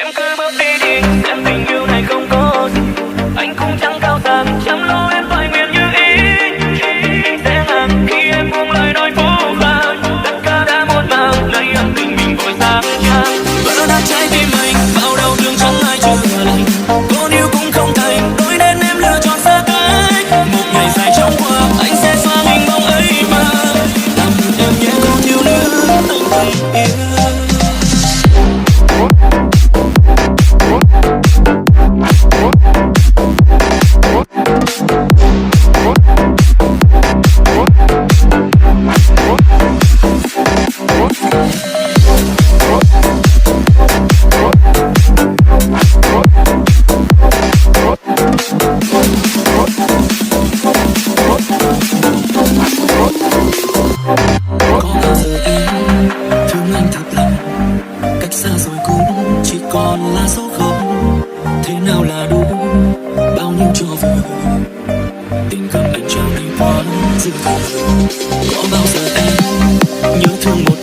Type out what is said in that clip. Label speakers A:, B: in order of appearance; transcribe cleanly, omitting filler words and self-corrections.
A: Em cứ bước đi đi, em tình yêu này không có gì. Anh cũng chẳng cao sang, chẳng lo em phải nguyện như ý. Sẽ ngàn khi em buông lời nói phũ phàng, tất cả đã muộn màng, lấy ân tình mình vội sang trang. Vỡ nát trái tim anh, bao đau thương chẳng ai chữa lành. Con yêu cũng không thành, đôi đến em lựa chọn xa cách. Một ngày dài trong qua, anh sẽ xóa hình bóng ấy mà. Làm em nhé cô thiếu nữ, anh tình yêu. Có bao giờ em nhớ thương một